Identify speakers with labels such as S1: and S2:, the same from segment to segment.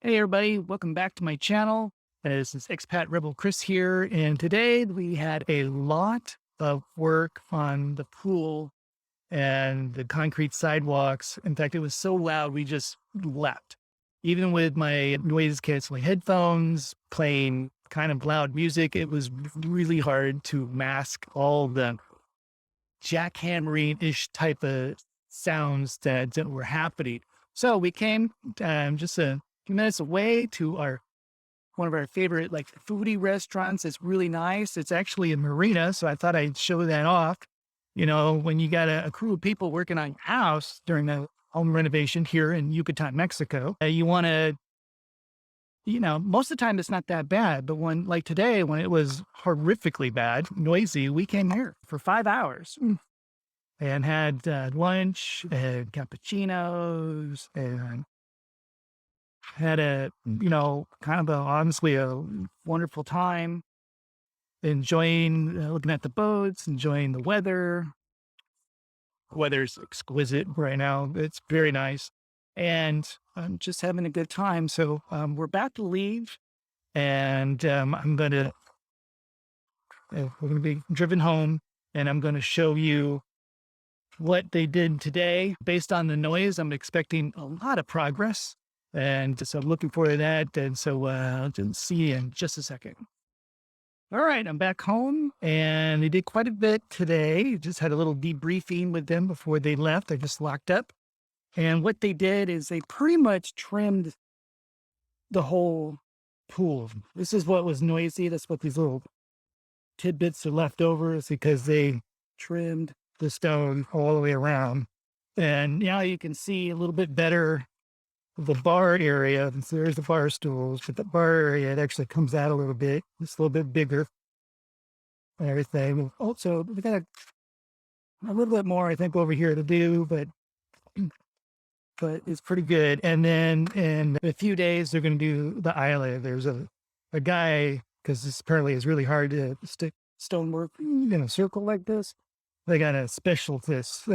S1: Hey everybody, welcome back to my channel. This is Expat Rebel Chris here, and today we had a lot of work on the pool and the concrete sidewalks. In fact, it was so loud we just left. Even with my noise canceling headphones playing kind of loud music, it was really hard to mask all the jackhammering-ish type of sounds that were happening. So we came just a few minutes away to our one of our favorite like foodie restaurants. It's really nice. It's actually a marina, so I thought I'd show that off. You know, when you got a crew of people working on your house during the home renovation here in Yucatan, Mexico, you want to, most of the time it's not that bad, but when like today, when it was horrifically bad, noisy, we came here for 5 hours and had lunch and cappuccinos and had kind of honestly a wonderful time enjoying looking at the boats, enjoying the weather. Weather's exquisite right now. It's very nice. And I'm just having a good time. So we're about to leave and we're going to be driven home and I'm going to show you what they did today. Based on the noise, I'm expecting a lot of progress. And so I'm looking forward to that. And so I'll just see you in just a second. All right, I'm back home and they did quite a bit today. Just had a little debriefing with them before they left. I just locked up. And what they did is they pretty much trimmed the whole pool. This is what was noisy. That's what these little tidbits are left over, is because they trimmed the stone all the way around. And now you can see a little bit better the bar area. So there's the bar stools, but the bar area, it actually comes out a little bit. It's a little bit bigger and everything. Also, we got a little bit more, I think, over here to do, but it's pretty good. And then in a few days, they're going to do the island. There's a guy, because this apparently is really hard to stick stonework in a circle like this. They got a specialist,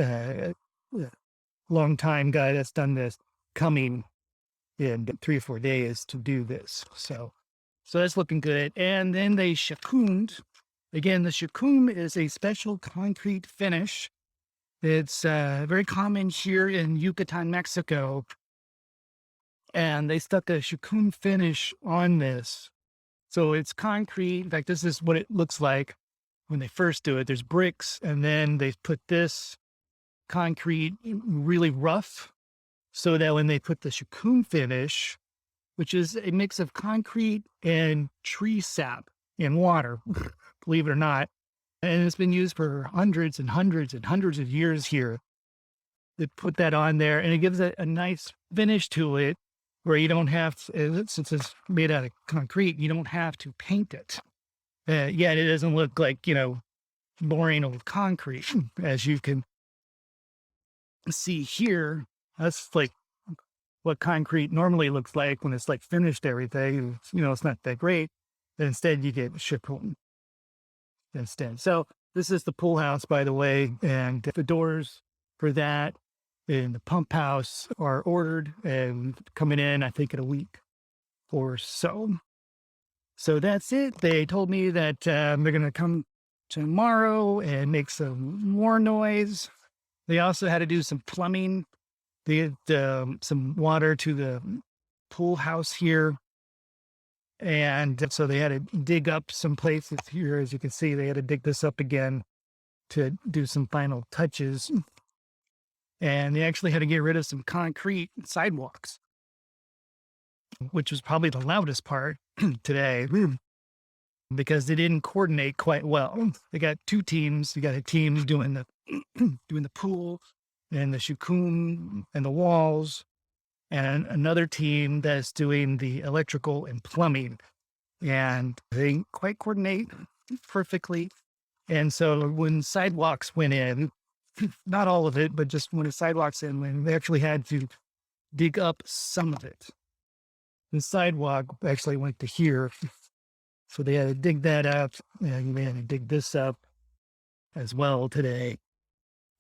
S1: long time guy that's done this, coming in 3 or 4 days to do this. So that's looking good. And then they shakumed. Again, the shakum is a special concrete finish. It's very common here in Yucatan, Mexico. And they stuck a shakum finish on this. So it's concrete. In fact, this is what it looks like when they first do it. There's bricks, and then they put this concrete really rough so that when they put the shakum finish, which is a mix of concrete and tree sap and water, believe it or not, and it's been used for hundreds and hundreds and hundreds of years here. They put that on there, and it gives it a nice finish to it where you don't have to, since it's made out of concrete, you don't have to paint it. Yet it doesn't look like, boring old concrete, as you can see here. That's like what concrete normally looks like when it's like finished everything. It's not that great. But instead you get shipone instead. So this is the pool house, by the way, and the doors for that in the pump house are ordered and coming in, I think, in a week or so. So that's it. They told me that they're going to come tomorrow and make some more noise. They also had to do some plumbing. They had some water to the pool house here. And so they had to dig up some places here. As you can see, they had to dig this up again to do some final touches. And they actually had to get rid of some concrete sidewalks, which was probably the loudest part today because they didn't coordinate quite well. They got two teams. You got a team doing the doing the pool and the shukum and the walls, and another team that's doing the electrical and plumbing. And they didn't quite coordinate perfectly. And so when sidewalks went in, not all of it, but just when the sidewalks in, when they actually had to dig up some of it. The sidewalk actually went to here. So they had to dig that up, and they had to dig this up as well today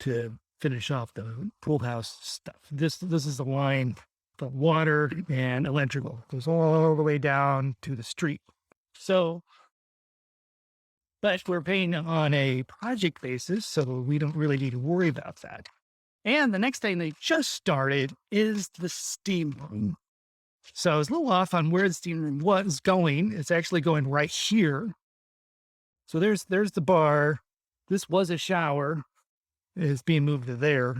S1: to finish off the pool house stuff. This is the line the water and electrical. It goes all the way down to the street. So, but we're paying on a project basis, so we don't really need to worry about that. And the next thing they just started is the steam room. So I was a little off on where the steam room was going. It's actually going right here. So there's the bar. This was a shower. It's being moved to there,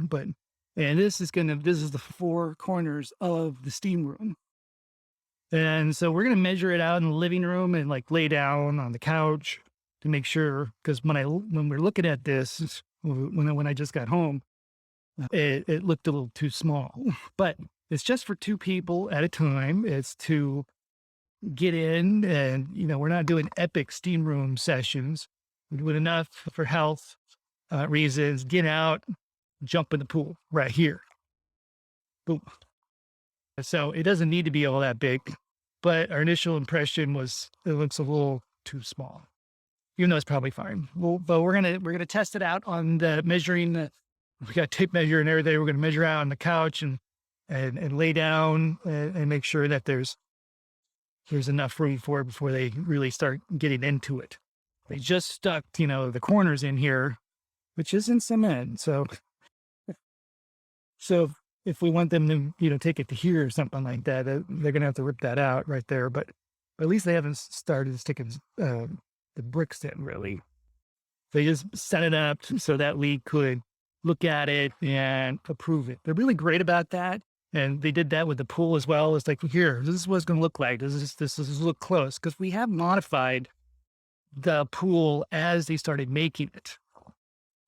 S1: and this is the four corners of the steam room. And so we're gonna measure it out in the living room and like lay down on the couch to make sure, because when we're looking at this, when I just got home, it looked a little too small. But it's just for two people at a time. It's to get in, and we're not doing epic steam room sessions. We're doing enough for health reasons. Get out, jump in the pool right here. Boom. So it doesn't need to be all that big, but our initial impression was it looks a little too small, even though it's probably fine. Well, but we're gonna test it out on the measuring. We got tape measure and everything. We're gonna measure out on the couch and lay down and make sure that there's enough room for it before they really start getting into it. They just stuck, the corners in here, which isn't cement. So if we want them to, take it to here or something like that, they're going to have to rip that out right there. But at least they haven't started sticking the bricks in, really. They just set it up so that we could look at it and approve it. They're really great about that. And they did that with the pool as well. It's like, here, this is what it's going to look like. This is look close. Because we have modified the pool as they started making it.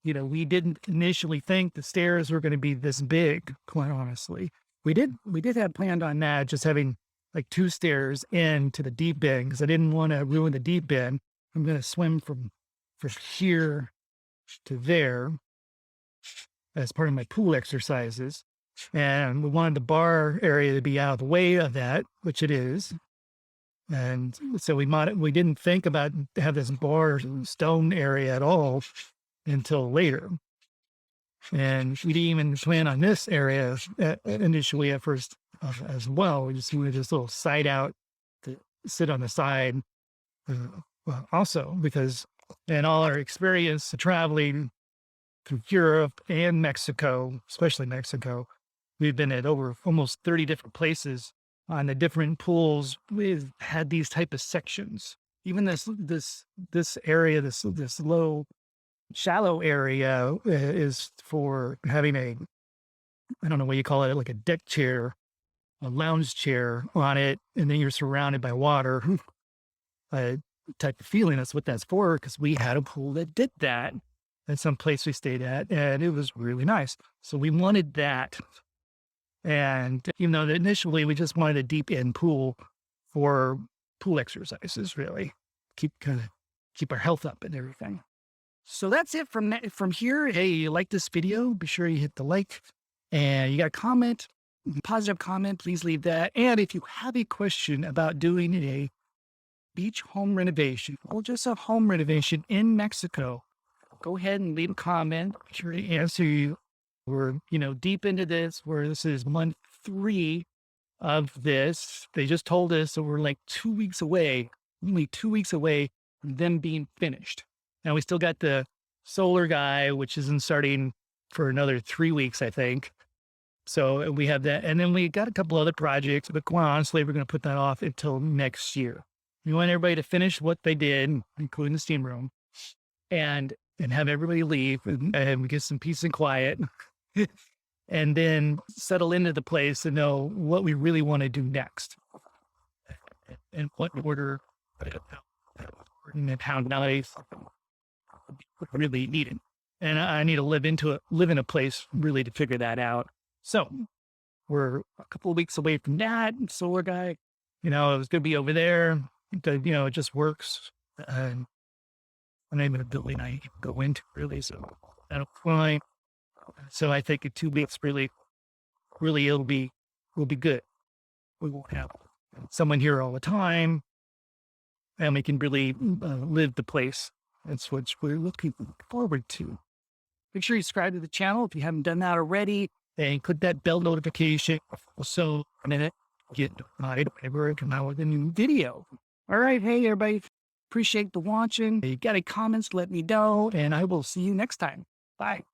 S1: We didn't initially think the stairs were going to be this big, quite honestly. We did have planned on that, just having like 2 stairs into the deep end, because I didn't want to ruin the deep end. I'm going to swim from here to there as part of my pool exercises. And we wanted the bar area to be out of the way of that, which it is. And so we didn't think about have this bar stone area at all until later. And we didn't even plan on this area initially at first as well. We just wanted this little side out to sit on the side also, because in all our experience traveling through Europe and Mexico, especially Mexico, we've been at over almost 30 different places on the different pools. We've had these type of sections. Even this area, this low, shallow area is for having I don't know what you call it, like a deck chair, a lounge chair on it, and then you're surrounded by water type of feeling. That's what that's for, because we had a pool that did that at some place we stayed at, and it was really nice. So we wanted that. And, initially we just wanted a deep end pool for pool exercises, really. Keep our health up and everything. So that's it from here. Hey, you like this video? Be sure you hit the like, and you got a comment, positive comment, please leave that. And if you have a question about doing a beach home renovation or just a home renovation in Mexico, go ahead and leave a comment. Be sure to answer you. We're, deep into this, where this is month 3 of this. They just told us that we're like 2 weeks away, only 2 weeks away from them being finished. Now we still got the solar guy, which isn't starting for another 3 weeks, I think. So we have that. And then we got a couple other projects, but quite honestly, we're going to put that off until next year. We want everybody to finish what they did, including the steam room, and have everybody leave and get some peace and quiet. And then settle into the place and know what we really want to do next and what order and how nice really needed. And I need to live in a place really to figure that out. So we're a couple of weeks away from that. Solar guy, it was going to be over there. It just works. And I'm not even a building I go into really. So that'll fine. So I think in 2 weeks, really we'll be good. We won't have someone here all the time, and we can really live the place. That's what we're looking forward to. Make sure you subscribe to the channel if you haven't done that already. and click that bell notification so then get notified whenever I come out with a new video. All right. Hey, everybody. Appreciate the watching. If you got any comments, let me know, and I will see you next time. Bye.